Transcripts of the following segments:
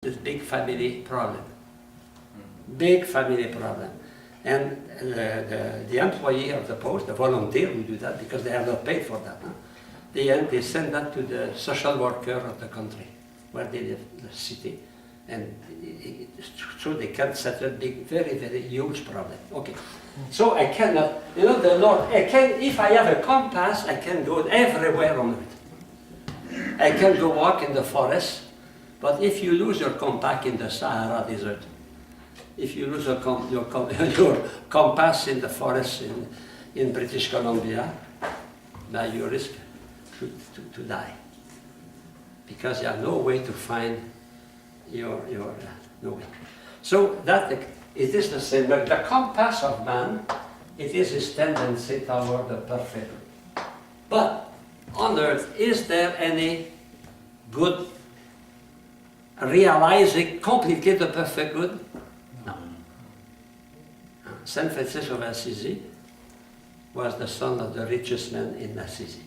This big family problem. Big family problem. And the employee of the post, the volunteer who do that, because they are not paid for that, huh? They send that to the social worker of the country, where they live, the city. And so they can settle big, very, very huge problem. Okay. So I cannot, you know, the Lord, if I have a compass, I can go everywhere on it. I can go walk in the forest, but if you lose your compass in the Sahara Desert, if you lose your compass in the forest in British Columbia, now you risk to die. Because you have no way to find your no way. So that it is the same. But the compass of man, it is his tendency toward the perfect. But on earth, is there any good realizing completely the perfect good? No. Saint Francis of Assisi was the son of the richest man in Assisi.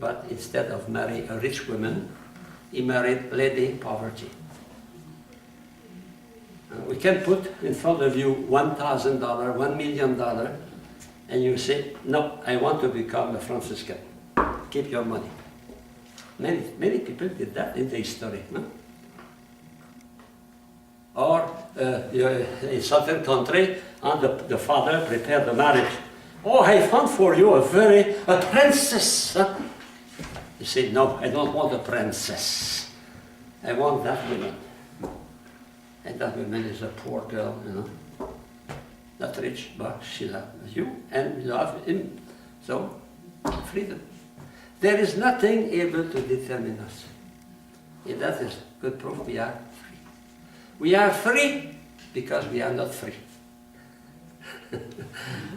But instead of marrying a rich woman, he married Lady Poverty. We can put in front of you $1,000, $1 million, and you say, no, I want to become a Franciscan. Keep your money. Many people did that in the history. No? Or in certain country, and the father prepared the marriage. Oh, I found for you a princess. Huh? You say, no, I don't want a princess. I want that woman. And that woman is a poor girl, you know. Not rich, but she loves you and you love him. So, freedom. There is nothing able to determine us. And that is good proof we are free. We are free because we are not free.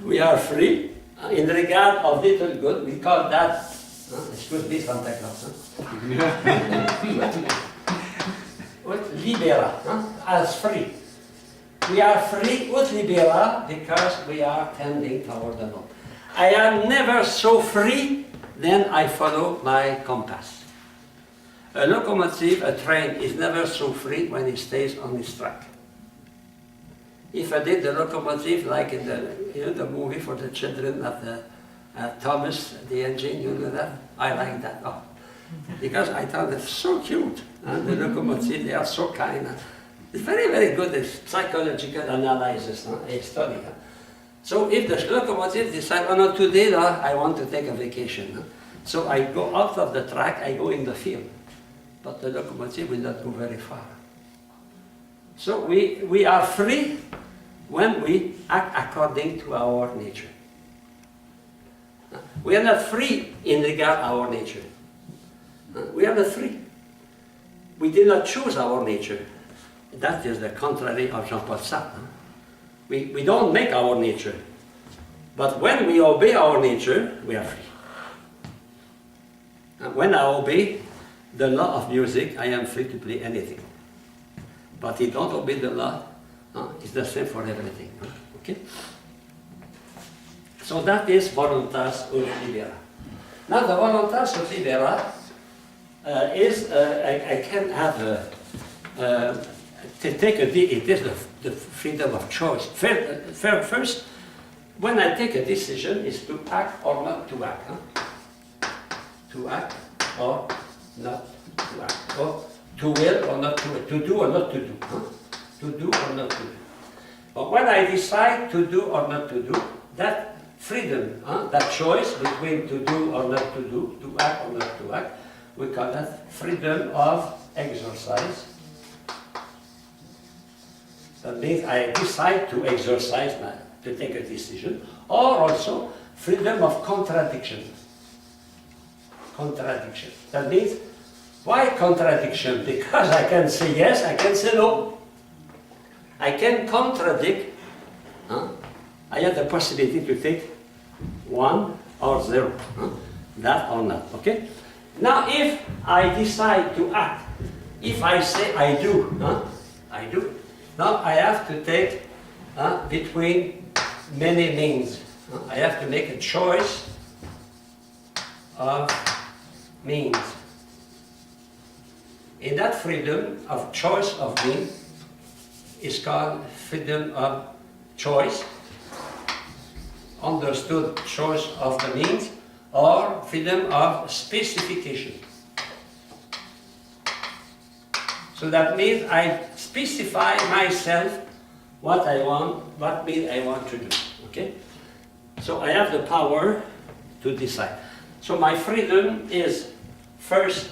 We are free in regard of little good. We call that, excuse me, Santa Claus. Libera, as free. We are free ut libera because we are tending toward the Lord. I am never so free, then I follow my compass. A locomotive, a train, is never so free when it stays on its track. If I did the locomotive like in the movie for the children of Thomas the Engine, you know that? I like that. Oh. Because I thought it's so cute. The locomotive, they are so kind. It's very, very good psychological analysis, a study. So if the locomotive decides, oh no, today I want to take a vacation. So I go out of the track, I go in the field. But the locomotive will not go very far. So we are free when we act according to our nature. We are not free in regard to our nature. We are not free. We did not choose our nature. That is the contrary of Jean-Paul Sartre. We don't make our nature. But when we obey our nature, we are free. And when I obey the law of music, I am free to play anything. But if you don't obey the law, it's the same for everything. Okay? So that is voluntas ut libera. Now the voluntas ut libera is, I can have to take it is the freedom of choice. First, when I take a decision, is to act or not to act. To act or not to act. Or to will or not to do or not to do. To do or not to do. But when I decide to do or not to do, that freedom, that choice between to do or not to do, to act or not to act, we call that freedom of exercise. That means I decide to exercise, to take a decision, or also freedom of contradiction. Contradiction. That means, why contradiction? Because I can say yes, I can say no. I can contradict. I have the possibility to take 1 or 0. That or not, okay? Now, if I decide to act, if I say I do, I do. Now I have to take between many means. I have to make a choice of means. And that freedom of choice of being is called freedom of choice, understood choice of the means, or freedom of specification. So that means I specify myself what I want, what means I want to do. Okay? So I have the power to decide. So my freedom is, first,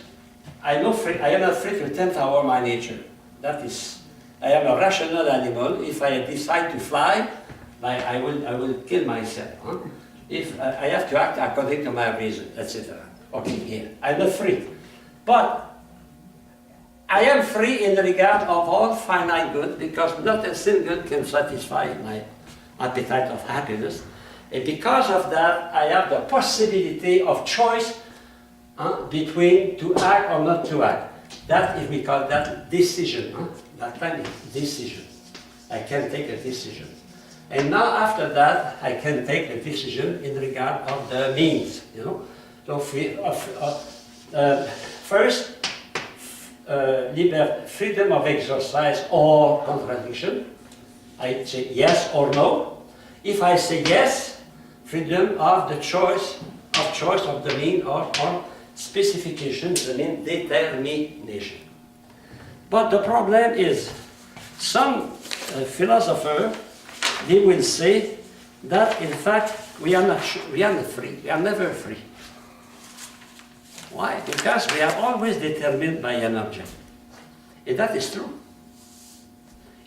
I am not free to tempt over my nature. That is, I am a rational animal. If I decide to fly, I will kill myself. Huh? If I have to act according to my reason, etc. Okay, here. I'm not free. But I am free in regard of all finite good, because not a single good can satisfy my appetite of happiness. And because of that, I have the possibility of choice between to act or not to act. That is, we call that decision. That kind of decision. I can take a decision. And now after that, I can take a decision in regard of the means. You know, so first, freedom of exercise or contradiction. I say yes or no. If I say yes, freedom of the choice of the mean or specification, the mean determination. But the problem is, some philosophers, they will say that in fact we are not free. We are never free. Why? Because we are always determined by an object. And that is true.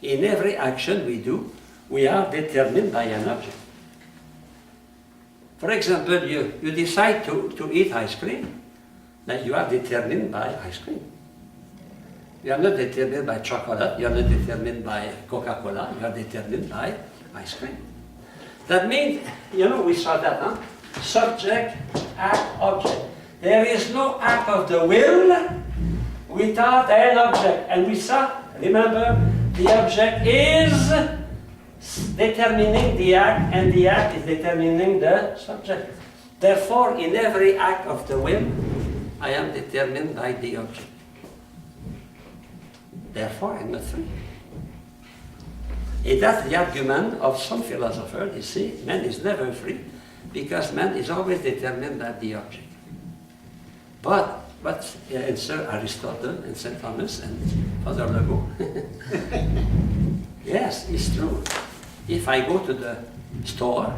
In every action we do, we are determined by an object. For example, you decide to eat ice cream, then you are determined by ice cream. You are not determined by chocolate, you are not determined by Coca-Cola, you are determined by ice cream. That means, you know, we saw that, huh? Subject, act, object. There is no act of the will without an object. And we saw, remember, the object is determining the act, and the act is determining the subject. Therefore, in every act of the will, I am determined by the object. Therefore, I'm not free. And that's the argument of some philosophers. You see, man is never free, because man is always determined by the object. But and Sir Aristotle and St. Thomas and Father Legault, yes, it's true. If I go to the store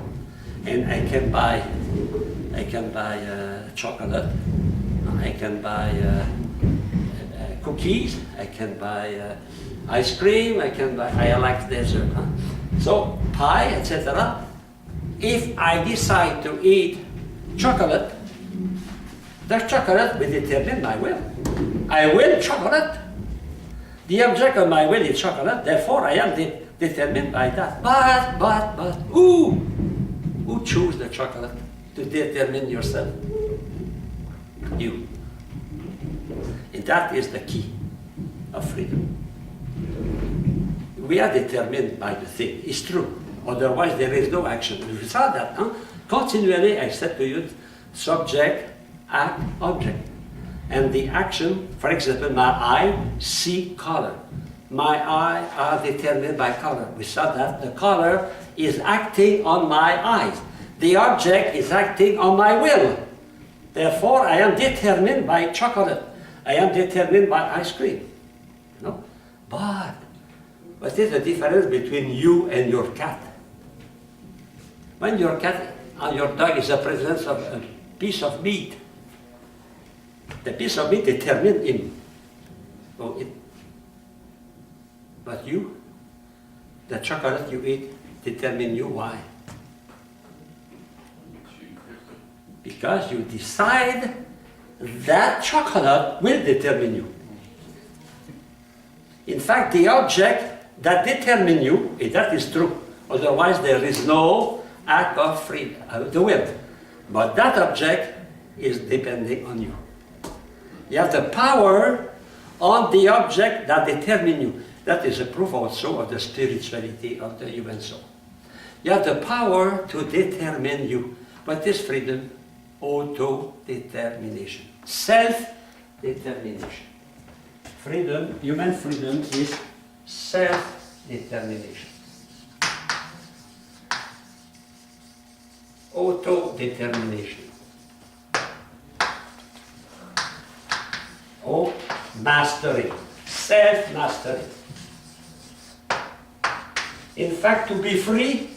and I can buy chocolate, I can buy cookies, I can buy ice cream, I like dessert. Huh? So pie, etc. If I decide to eat chocolate, the chocolate will determine my will. I will chocolate. The object of my will is chocolate, therefore I am determined by that. But, who choose the chocolate to determine yourself? You. And that is the key of freedom. We are determined by the thing, it's true. Otherwise there is no action. You saw that, huh? Continually I said to you, subject, act, object. And the action, for example, my eye see color. My eye are determined by color. We saw that the color is acting on my eyes. The object is acting on my will. Therefore, I am determined by chocolate. I am determined by ice cream. You know? But what is the difference between you and your cat? When your cat or your dog is the presence of a piece of meat, the piece of meat determines him. But you, the chocolate you eat, determine you. Why? Because you decide that chocolate will determine you. In fact, the object that determines you, that is true. Otherwise, there is no act of freedom, the will. But that object is depending on you. You have the power on the object that determines you. That is a proof also of the spirituality of the human soul. You have the power to determine you. What is freedom? Auto-determination. Self-determination. freedom, human freedom is self-determination. Auto-determination. Or mastery, self-mastery. In fact, to be free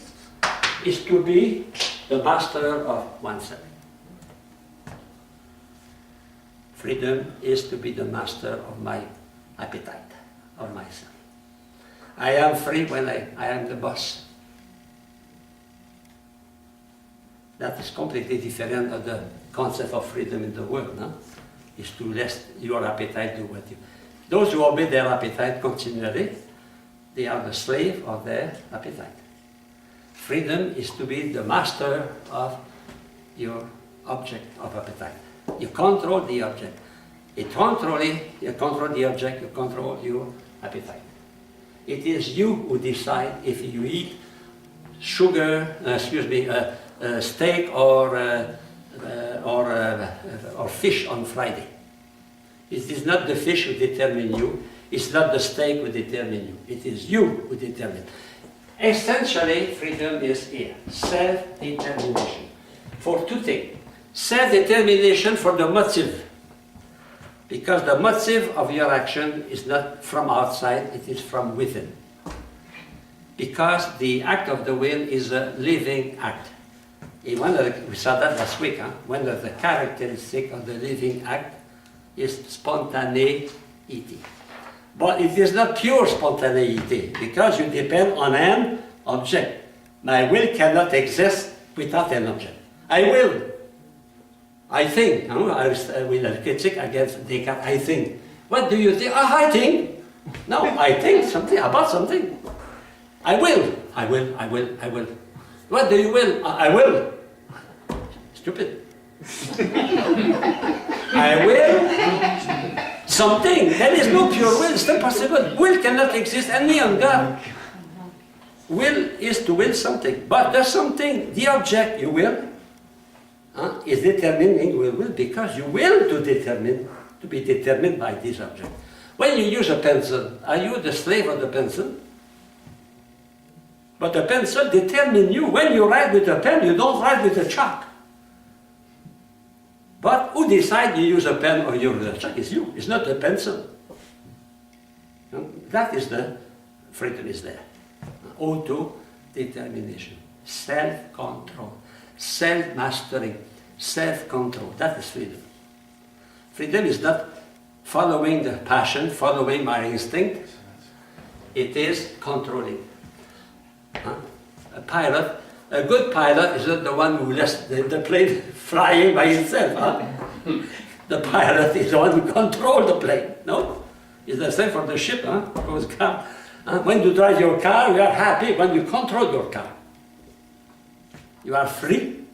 is to be the master of oneself. Freedom is to be the master of my appetite, of myself. I am free when I am the boss. That is completely different of the concept of freedom in the world, no? Is to let your appetite do what you... Those who obey their appetite continually, they are the slave of their appetite. Freedom is to be the master of your object of appetite. You control the object. You control the object, you control your appetite. It is you who decide if you eat sugar, steak or fish on Friday. It is not the fish who determine you. It's not the steak who determine you. It is you who determine. Essentially, freedom is here. Self-determination. For two things. Self-determination for the motive. Because the motive of your action is not from outside, it is from within. Because the act of the will is a living act. We saw that last week. One of the characteristics of the living act is spontaneity. But it is not pure spontaneity, because you depend on an object. My will cannot exist without an object. I will. I think. With a critic against Descartes, I think. What do you think? I think. No, I think something about something. I will. I will. I will. I will. What do you will? I will. Stupid. I will something. There is no pure will. It's not possible. Will cannot exist only on God. Will is to will something. But there's something, the object you will, is determining your will because you will to be determined by this object. When you use a pencil, are you the slave of the pencil? But the pencil determines you. When you write with a pen, you don't write with a chalk. But who decides you use a pen or you use a chalk? It's you. It's not the pencil. That is the freedom is there. Auto-determination, self-control, self-mastering, self-control. That is freedom. Freedom is not following the passion, following my instinct. It is controlling. A good pilot is not the one who lets the plane flying by itself. The pilot is the one who controls the plane. No? It's the same for the ship. When you drive your car, you are happy when you control your car. You are free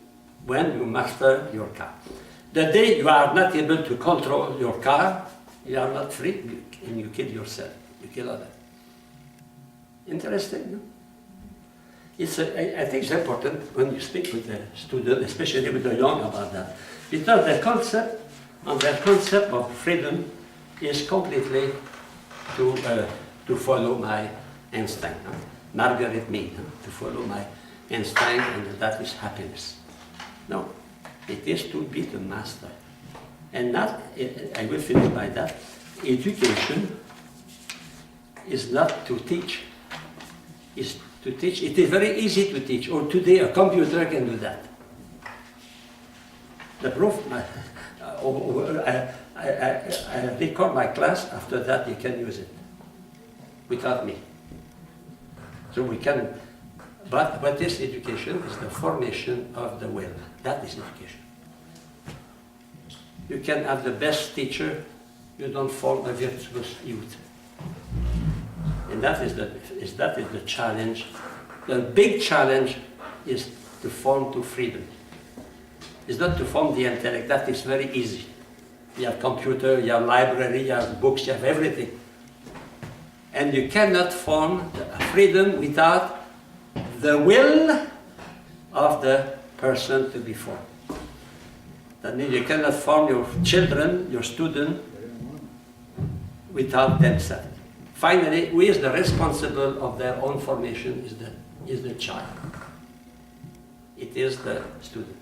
when you master your car. The day you are not able to control your car, you are not free and you kill yourself. You kill others. Interesting, no? I think it's important when you speak with the student, especially with the young, about that. Because the concept of freedom is completely to follow my instinct. Margaret Mead, to follow my instinct, and that is happiness. No, it is to be the master. And not, I will finish by that, education is not to teach, is to teach. It is very easy to teach, or today a computer can do that. The proof, I record my class, after that you can use it, without me. So we can, but what is education is the formation of the will. That is education. You can have the best teacher, you don't form a virtuous youth. And that is the challenge. The big challenge is to form to freedom. It's not to form the intellect, that is very easy. You have computer, you have library, you have books, you have everything. And you cannot form freedom without the will of the person to be formed. That means you cannot form your children, your student, without themselves. Finally, who is the responsible of their own formation is the child. It is the student.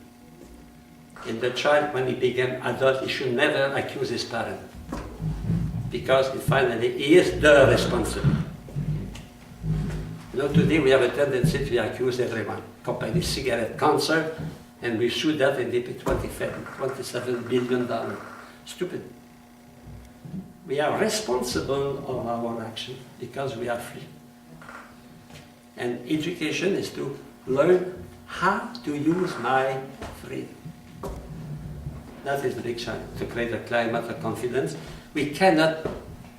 And the child, when he became adult, he should never accuse his parent, because finally he is the responsible. You know, today we have a tendency to accuse everyone. Company cigarette concert, and we shoot that and they pay $27 billion. Stupid. We are responsible of our action because we are free. And education is to learn how to use my freedom. That is the big challenge, to create a climate of confidence. We cannot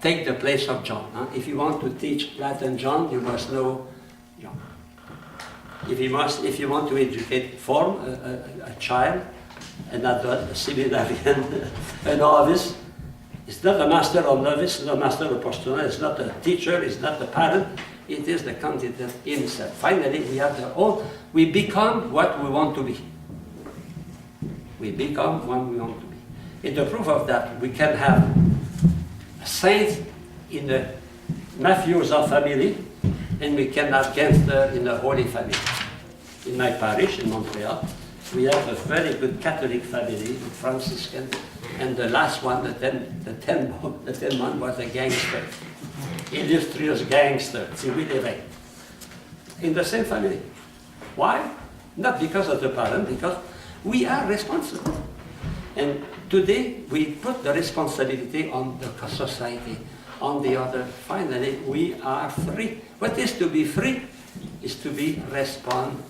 take the place of John. Huh? If you want to teach Latin John, you must know John. If you want to educate, form a child, an adult, a seminarian, a novice, it's not a master or novice, it's not a master or postulant, it's not a teacher, it's not the parent, it is the candidate himself. Finally, we have we become what we want to be. We become what we want to be. And the proof of that, we can have a saint in the mafioso family, and we can have gangster in the holy family. In my parish in Montreal, we have a very good Catholic family, Franciscan, and the last one, the 10 one was a gangster, illustrious gangster, Sylvie Lévesque, in the same family. Why? Not because of the parent, because we are responsible. And today we put the responsibility on the society, on the other. Finally, we are free. What is to be free is to be responsible.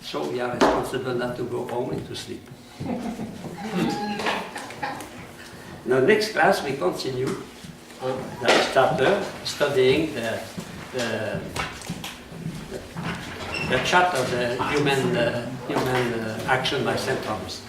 So we are responsible not to go home and to sleep. Now, next class we continue on that chapter, studying the chapter of the human action by St. Thomas.